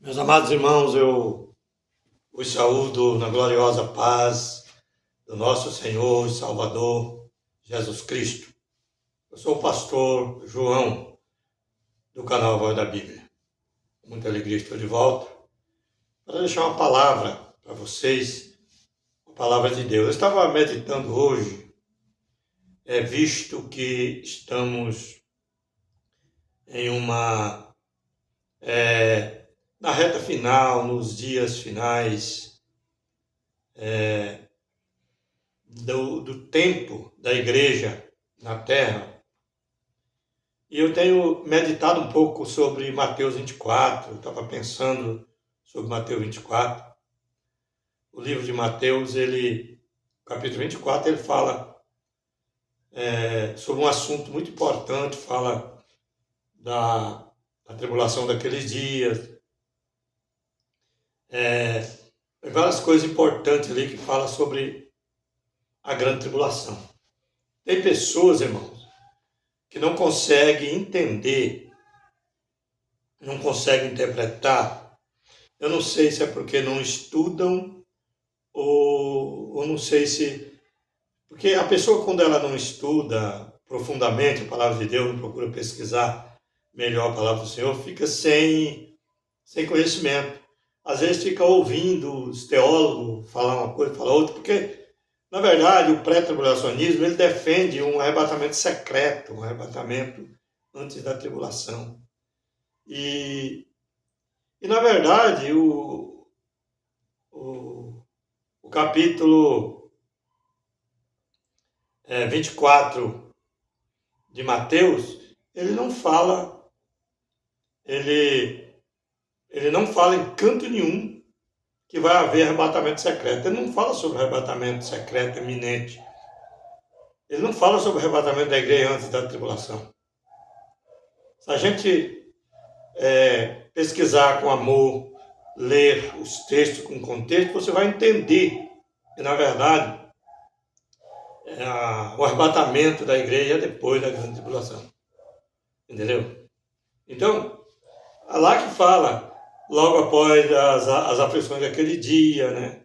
Meus amados irmãos, eu os saúdo na gloriosa paz do nosso Senhor e Salvador Jesus Cristo. Eu sou o pastor João, do canal Voz da Bíblia. Com muita alegria estou de volta para deixar uma palavra para vocês, a palavra de Deus. Eu estava meditando hoje, visto que estamos em na reta final, nos dias finais do tempo da igreja na terra. E eu tenho meditado um pouco sobre Mateus 24, eu estava pensando sobre Mateus 24. O livro de Mateus, capítulo 24, ele fala sobre um assunto muito importante, fala da tribulação daqueles dias, várias coisas importantes ali que fala sobre a grande tribulação. Tem pessoas, irmãos, que não conseguem entender, não conseguem interpretar. Eu não sei se é porque não estudam ou não sei se... Porque a pessoa, quando ela não estuda profundamente a palavra de Deus, não procura pesquisar melhor a palavra do Senhor, fica sem conhecimento. Às vezes fica ouvindo os teólogos falar uma coisa, falar outra, porque, na verdade, o pré-tribulacionismo, ele defende um arrebatamento secreto, um arrebatamento antes da tribulação. E na verdade, o capítulo 24 de Mateus, ele não fala em canto nenhum que vai haver arrebatamento secreto. Ele não fala sobre arrebatamento secreto iminente. Ele não fala sobre o arrebatamento da igreja antes da tribulação. Se a gente pesquisar com amor, ler os textos com contexto, você vai entender que, na verdade, o arrebatamento da igreja é depois da grande tribulação. Entendeu? Então, lá que fala, logo após as aflições daquele dia, né?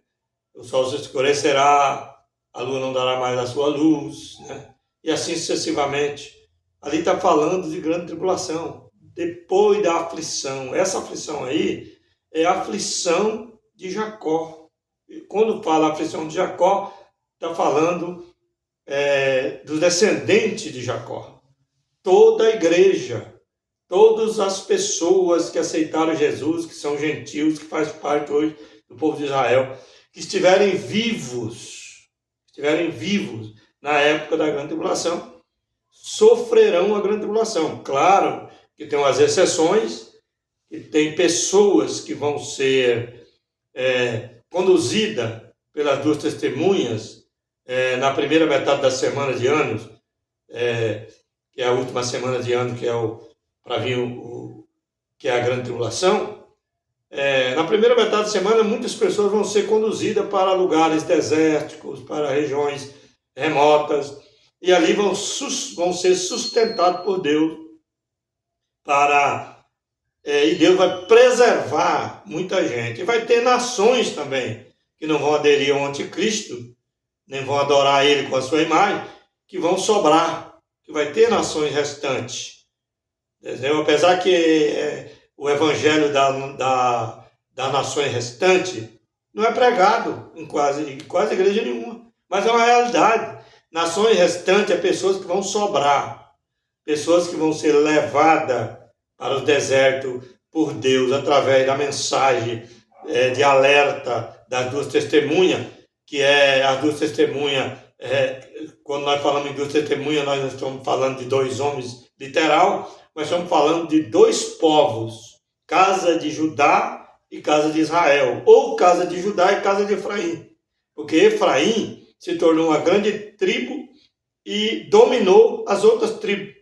O sol se escurecerá, a lua não dará mais a sua luz, né? E assim sucessivamente. Ali está falando de grande tribulação, depois da aflição. Essa aflição aí é a aflição de Jacó. E quando fala aflição de Jacó, está falando dos descendentes de Jacó. Toda a igreja, todas as pessoas que aceitaram Jesus, que são gentios, que fazem parte hoje do povo de Israel, que estiverem vivos na época da grande tribulação, sofrerão a grande tribulação. Claro que tem umas exceções, que tem pessoas que vão ser conduzidas pelas duas testemunhas na primeira metade da semana de anos, que é a última semana de ano, que é para vir que é a grande tribulação. Na primeira metade da semana, muitas pessoas vão ser conduzidas para lugares desérticos, para regiões remotas, e ali vão ser sustentados por Deus, e Deus vai preservar muita gente. E vai ter nações também que não vão aderir ao anticristo, nem vão adorar ele com a sua imagem, que vão sobrar, que vai ter nações restantes. Entendeu? Apesar que o evangelho das nações restantes não é pregado em quase igreja nenhuma, mas é uma realidade. Nações restantes é pessoas que vão sobrar, pessoas que vão ser levadas para o deserto por Deus, através da mensagem de alerta das duas testemunhas, que as duas testemunhas, quando nós falamos em duas testemunhas, nós não estamos falando de dois homens literal, mas estamos falando de dois povos, casa de Judá e casa de Israel, ou casa de Judá e casa de Efraim, porque Efraim se tornou uma grande tribo e dominou as outras tribos.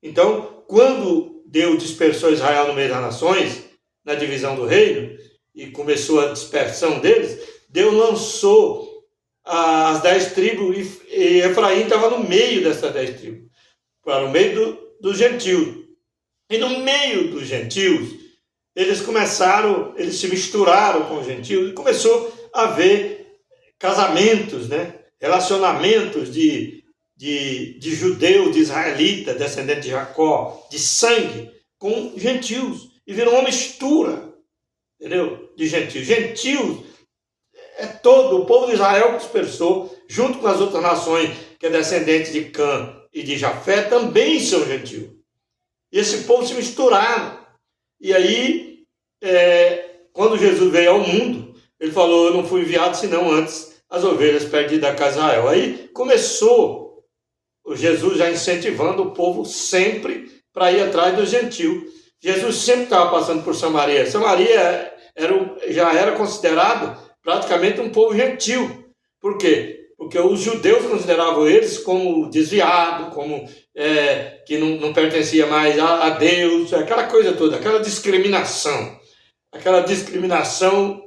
Então, quando Deus dispersou Israel no meio das nações, na divisão do reino, e começou a dispersão deles, Deus lançou as 10 tribos, e Efraim estava no meio dessas 10 tribos, para o meio dos gentios. E no meio dos gentios, eles se misturaram com os gentios e começou a haver casamentos, né? Relacionamentos de judeu, de israelita, descendente de Jacó, de sangue, com gentios. E virou uma mistura, entendeu? De gentios. Gentios é todo o povo de Israel que dispersou, junto com as outras nações, que é descendente de Cã e de Jafé, também são gentios. E esse povo se misturaram. E aí, quando Jesus veio ao mundo, ele falou: eu não fui enviado senão antes as ovelhas perdidas da casa de Israel. Aí começou Jesus já incentivando o povo sempre para ir atrás dos gentios. Jesus sempre estava passando por Samaria. Samaria já era considerado praticamente um povo gentil. Por quê? Porque os judeus consideravam eles como desviados, como que não pertencia mais a Deus, aquela coisa toda, aquela discriminação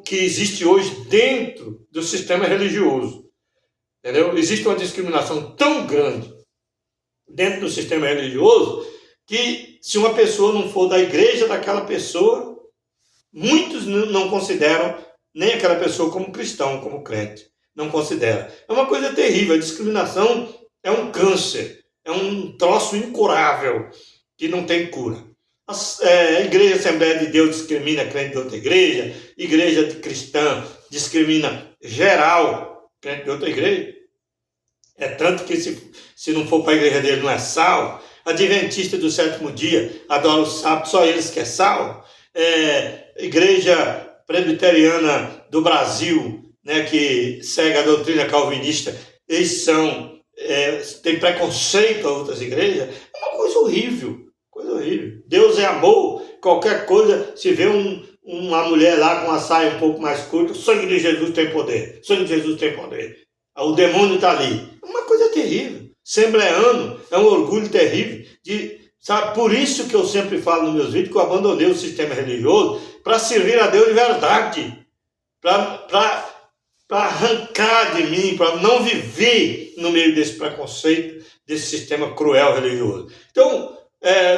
que existe hoje dentro do sistema religioso. Entendeu? Existe uma discriminação tão grande dentro do sistema religioso que, se uma pessoa não for da igreja daquela pessoa, muitos não consideram nem aquela pessoa como cristão, como crente. Não considera. É uma coisa terrível. A discriminação é um câncer, é um troço incurável que não tem cura. A Igreja Assembleia de Deus discrimina crente de outra igreja cristã discrimina geral crente de outra igreja. É tanto que se não for para a igreja dele não é salvo. Adventista do sétimo dia adora o sábado, só eles que é salvo. Igreja Presbiteriana do Brasil, né, que segue a doutrina calvinista, eles têm preconceito a outras igrejas. É uma coisa horrível, coisa horrível. Deus é amor, qualquer coisa, se vê uma mulher lá com uma saia um pouco mais curta, o sangue de Jesus tem poder, o sangue de Jesus tem poder. O demônio está ali. É uma coisa terrível. Assembleano é um orgulho terrível. Sabe, por isso que eu sempre falo nos meus vídeos que eu abandonei o sistema religioso para servir a Deus de verdade, para arrancar de mim, para não viver no meio desse preconceito, desse sistema cruel religioso. Então,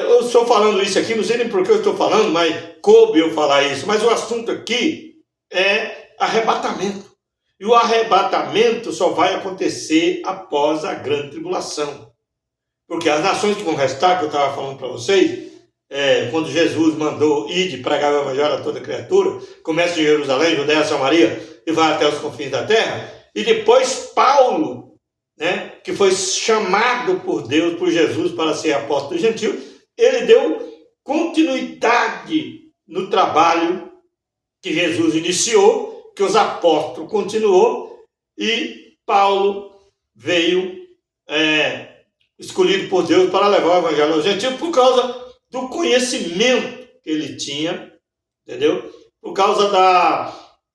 eu estou falando isso aqui, não sei nem por que eu estou falando, mas coube eu falar isso. Mas o assunto aqui é arrebatamento. E o arrebatamento só vai acontecer após a grande tribulação. Porque as nações que vão restar, que eu estava falando para vocês, quando Jesus mandou ir de pregar o evangelho a toda criatura, começa em Jerusalém, Judéia, Samaria, e vai até os confins da terra. E depois Paulo, né, que foi chamado por Deus, por Jesus, para ser apóstolo gentil, ele deu continuidade no trabalho que Jesus iniciou, que os apóstolos continuou, e Paulo veio escolhido por Deus para levar o evangelho aos gentios por causa do conhecimento que ele tinha, entendeu? Por causa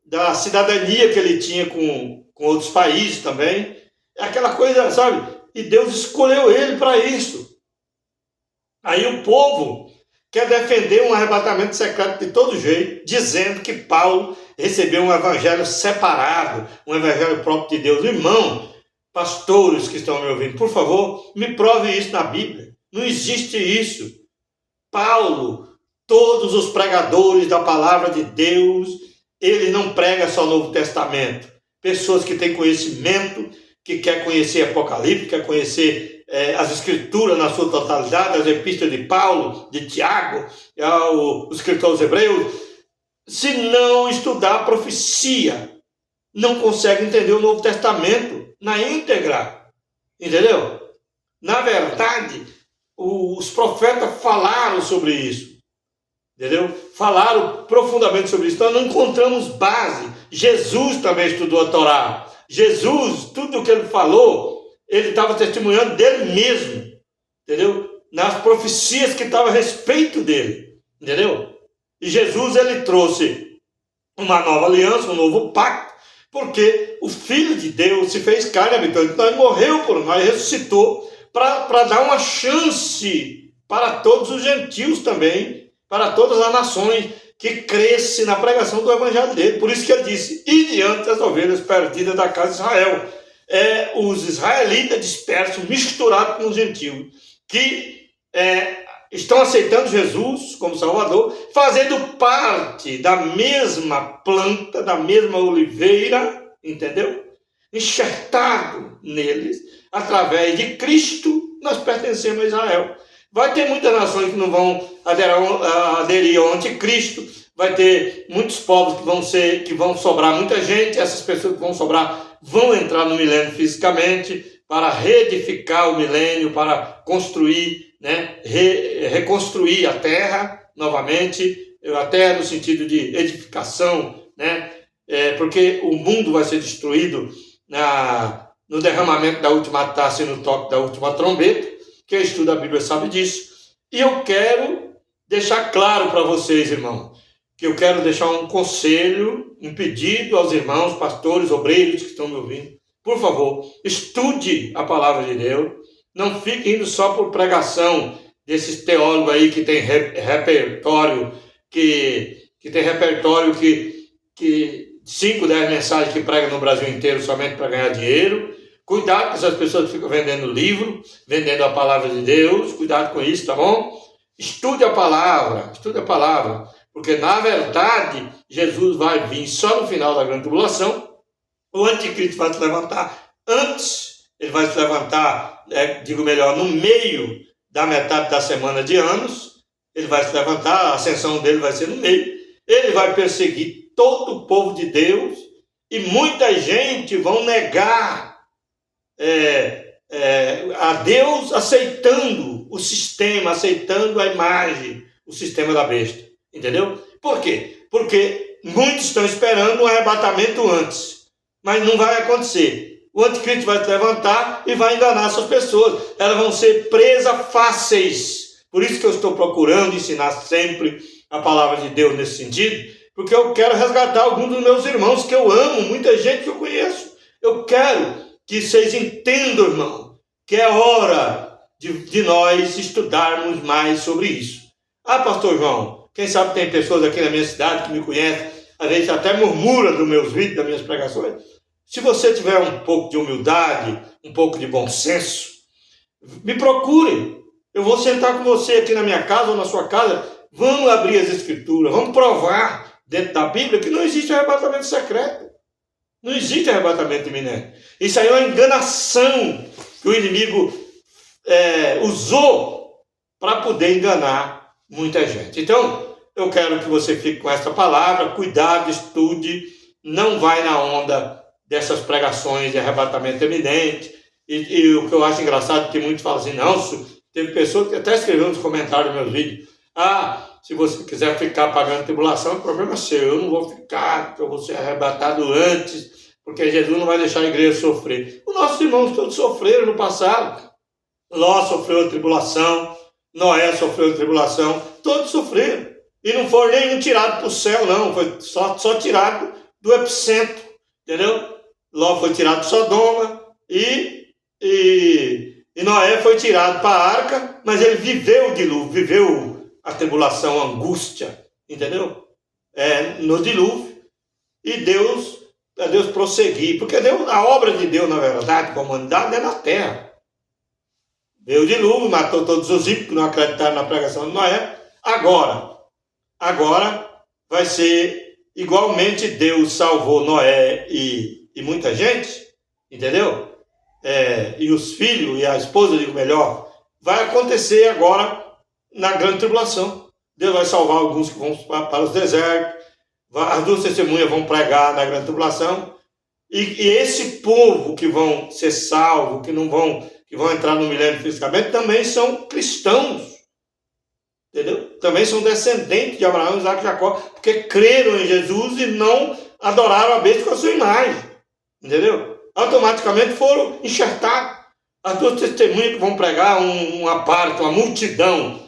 da cidadania que ele tinha com outros países também. É aquela coisa, sabe? E Deus escolheu ele para isso. Aí o povo quer defender um arrebatamento secreto de todo jeito, dizendo que Paulo recebeu um evangelho separado, um evangelho próprio de Deus. Irmão, pastores que estão me ouvindo, por favor, me prove isso na Bíblia. Não existe isso. Paulo, todos os pregadores da palavra de Deus, ele não prega só o Novo Testamento. Pessoas que têm conhecimento, que quer conhecer Apocalipse, quer conhecer as Escrituras na sua totalidade, as epístolas de Paulo, de Tiago, os escritores hebreus, se não estudar a profecia, não consegue entender o Novo Testamento na íntegra, entendeu? Na verdade, os profetas falaram sobre isso, entendeu? Falaram profundamente sobre isso, então não encontramos base. Jesus também estudou a Torá. Jesus, tudo o que ele falou, ele estava testemunhando dele mesmo, entendeu? Nas profecias que estavam a respeito dele, entendeu? E Jesus, ele trouxe uma nova aliança, um novo pacto, porque o Filho de Deus se fez carne, habitou entre nós, morreu por nós, ressuscitou, para dar uma chance para todos os gentios também, para todas as nações, que cresce na pregação do evangelho dele. Por isso que ele disse: e diante das ovelhas perdidas da casa de Israel. Os israelitas dispersos, misturados com os gentios, que estão aceitando Jesus como Salvador, fazendo parte da mesma planta, da mesma oliveira, entendeu? Enxertado neles, através de Cristo, nós pertencemos a Israel. Vai ter muitas nações que não vão aderir ao anticristo, vai ter muitos povos que vão sobrar muita gente, essas pessoas que vão sobrar vão entrar no milênio fisicamente, para reedificar o milênio, para construir, né, reconstruir a terra novamente, a terra no sentido de edificação, né, porque o mundo vai ser destruído no derramamento da última taça e no toque da última trombeta. Quem estuda a Bíblia sabe disso. E eu quero deixar claro para vocês, irmãos, que eu quero deixar um conselho, um pedido aos irmãos, pastores, obreiros que estão me ouvindo. Por favor, estude a palavra de Deus. Não fique indo só por pregação desses teólogos aí que tem repertório, que 5, 10 mensagens que pregam no Brasil inteiro somente para ganhar dinheiro. Cuidado com essas pessoas que ficam vendendo livro, vendendo a palavra de Deus. Cuidado com isso, tá bom? Estude a palavra, porque na verdade Jesus vai vir só no final da grande tribulação. O anticristo vai se levantar antes, ele vai se levantar, no meio da metade da semana de anos. Ele vai se levantar, a ascensão dele vai ser no meio. Ele vai perseguir todo o povo de Deus e muita gente vão negar a Deus, aceitando o sistema, aceitando a imagem, o sistema da besta. Entendeu? Por quê? Porque muitos estão esperando um arrebatamento antes, mas não vai acontecer. O anticristo vai se levantar e vai enganar essas pessoas. Elas vão ser presas fáceis. Por isso que eu estou procurando ensinar sempre a palavra de Deus nesse sentido, porque eu quero resgatar alguns dos meus irmãos que eu amo, muita gente que eu conheço. Eu quero que vocês entendam, irmão, que é hora de nós estudarmos mais sobre isso. Ah, pastor João, quem sabe tem pessoas aqui na minha cidade que me conhecem, às vezes até murmura dos meus vídeos, das minhas pregações. Se você tiver um pouco de humildade, um pouco de bom senso, me procure. Eu vou sentar com você aqui na minha casa ou na sua casa, vamos abrir as escrituras, vamos provar dentro da Bíblia que não existe arrebatamento secreto. Não existe arrebatamento iminente. Isso aí é uma enganação que o inimigo usou para poder enganar muita gente. Então, eu quero que você fique com essa palavra, cuidado, estude, não vai na onda dessas pregações de arrebatamento iminente. E o que eu acho engraçado é que muitos falam assim, não, teve pessoas que até escreveram nos comentários dos meus vídeos, se você quiser ficar pagando tribulação, o problema é seu, eu não vou ficar, porque eu vou ser arrebatado antes, porque Jesus não vai deixar a igreja sofrer. Os nossos irmãos todos sofreram no passado. Ló sofreu a tribulação, Noé sofreu a tribulação, todos sofreram. E não foram nenhum tirado para o céu, não, foi só tirado do epicentro, entendeu? Ló foi tirado de Sodoma e Noé foi tirado para a arca, mas ele viveu o dilúvio, viveu a tribulação, a angústia, entendeu? No dilúvio. E Deus prosseguir, porque a obra de Deus, na verdade, com a humanidade, é na terra. Veio o dilúvio, matou todos os ímpios que não acreditaram na pregação de Noé. Agora vai ser igualmente Deus salvou Noé e muita gente, entendeu? E os filhos e a esposa, digo melhor, vai acontecer agora na grande tribulação. Deus vai salvar alguns que vão para os desertos, as 2 testemunhas vão pregar na grande tribulação, e esse povo que vão ser salvos, que vão entrar no milênio fisicamente, também são cristãos, entendeu? Também são descendentes de Abraão, Isaac e Jacó, porque creram em Jesus e não adoraram a besta com a sua imagem, entendeu? Automaticamente foram enxertados. As 2 testemunhas que vão pregar, uma multidão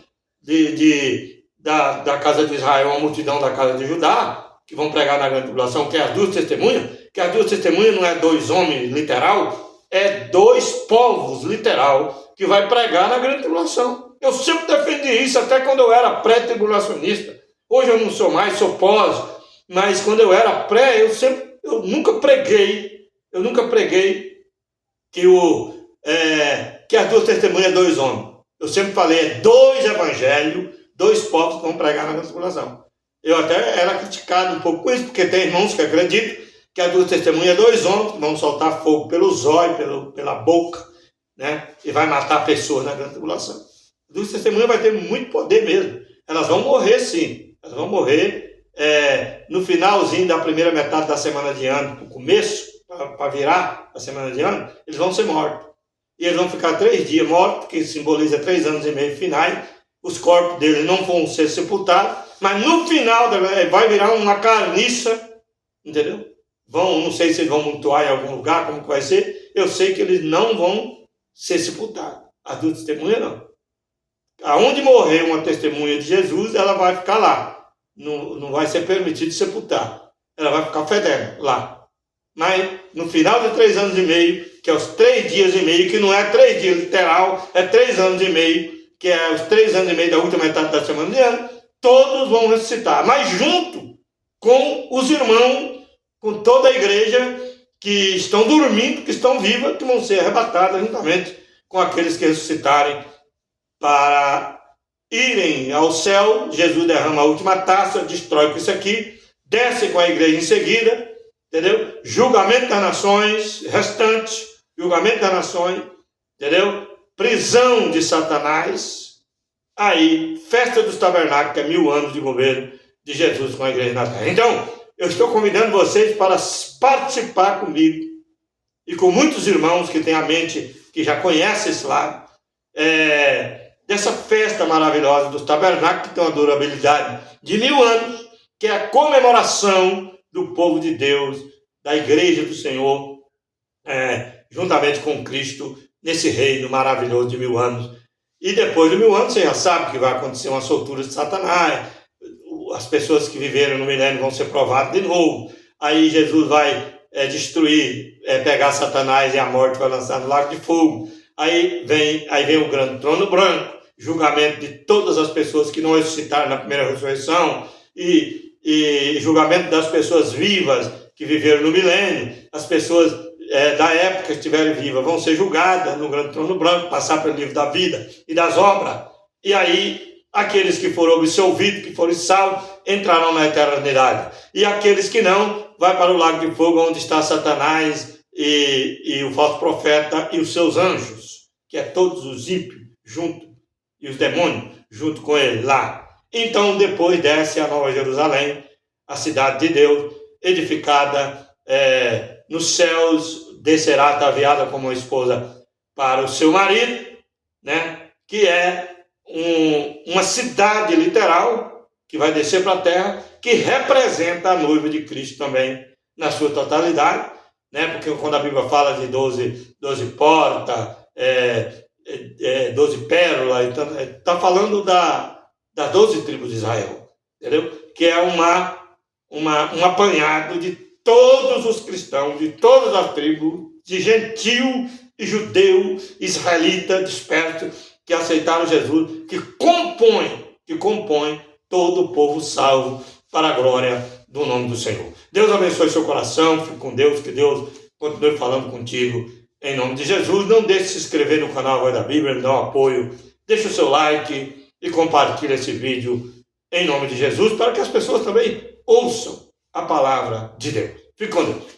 da casa de Israel, uma multidão da casa de Judá, que vão pregar na grande tribulação, que é as 2 testemunhas, que as 2 testemunhas não é 2 homens literal, é 2 povos literal, que vai pregar na grande tribulação. Eu sempre defendi isso, até quando eu era pré-tribulacionista. Hoje eu não sou mais, sou pós, mas quando eu era pré, eu nunca preguei que as 2 testemunhas é 2 homens. Eu sempre falei, é 2 evangelhos, 2 povos que vão pregar na grande tribulação. Eu até era criticado um pouco com isso, porque tem irmãos que acreditam que a 2 testemunhas é 2 homens que vão soltar fogo pelo zóio, pela boca, né? E vai matar pessoas na grande tribulação. A 2 testemunhas vai ter muito poder mesmo. Elas vão morrer, sim. Elas vão morrer no finalzinho da primeira metade da semana de ano, no começo, para virar a semana de ano, eles vão ser mortos. E eles vão ficar 3 dias mortos, que simboliza 3 anos e meio finais. Os corpos deles não vão ser sepultados, mas no final vai virar uma carniça, entendeu? Não sei se eles vão mutuar em algum lugar, como que vai ser. Eu sei que eles não vão ser sepultados. As 2 testemunhas não. Aonde morrer uma testemunha de Jesus, ela vai ficar lá. Não vai ser permitido sepultar. Ela vai ficar fedendo lá. Mas no final de 3 anos e meio, que é os 3 dias e meio, que não é 3 dias literal, é 3 anos e meio, que é os 3 anos e meio da última metade da semana de ano, todos vão ressuscitar. Mas junto com os irmãos, com toda a igreja que estão dormindo, que estão vivas, que vão ser arrebatadas juntamente com aqueles que ressuscitarem para irem ao céu. Jesus derrama a última taça, destrói com isso aqui, desce com a igreja em seguida, entendeu? Julgamento das nações, restante, julgamento das nações, entendeu? Prisão de Satanás, aí, festa dos tabernáculos, que é 1000 anos de governo de Jesus com a igreja na terra. Então, eu estou convidando vocês para participar comigo, e com muitos irmãos que têm a mente, que já conhecem esse lado, dessa festa maravilhosa dos tabernáculos, que tem uma durabilidade de 1000 anos, que é a comemoração do povo de Deus, da igreja do Senhor, juntamente com Cristo, nesse reino maravilhoso de 1000 anos. E depois de 1000 anos, você já sabe que vai acontecer uma soltura de Satanás, as pessoas que viveram no milênio vão ser provadas de novo, aí Jesus vai destruir, pegar Satanás e a morte vai lançar no lago de fogo, aí vem o grande trono branco, julgamento de todas as pessoas que não ressuscitaram na primeira ressurreição, e julgamento das pessoas vivas que viveram no milênio. As pessoas da época que estiverem vivas vão ser julgadas no grande trono branco, passar pelo livro da vida e das obras, e aí aqueles que foram absolvidos, que foram salvos, entrarão na eternidade, e aqueles que não, vai para o lago de fogo, onde está Satanás e o falso profeta e os seus anjos, que é todos os ímpios junto, e os demônios junto com ele lá. Então depois desce a Nova Jerusalém, a cidade de Deus, edificada nos céus, descerá ataviada como uma esposa para o seu marido, né? Que é uma cidade literal que vai descer para a terra, que representa a noiva de Cristo também na sua totalidade, né? Porque quando a Bíblia fala de 12 portas, 12 pérolas, está falando das 12 tribos de Israel, entendeu? Que é um apanhado de todos os cristãos, de todas as tribos, de gentil e judeu, israelita, disperso, que aceitaram Jesus, que compõe todo o povo salvo para a glória do nome do Senhor. Deus abençoe seu coração, fique com Deus, que Deus continue falando contigo, em nome de Jesus. Não deixe de se inscrever no canal Voz da Bíblia, me dá um apoio, deixe o seu like e compartilhe esse vídeo em nome de Jesus, para que as pessoas também ouçam a palavra de Deus. Fique com Deus.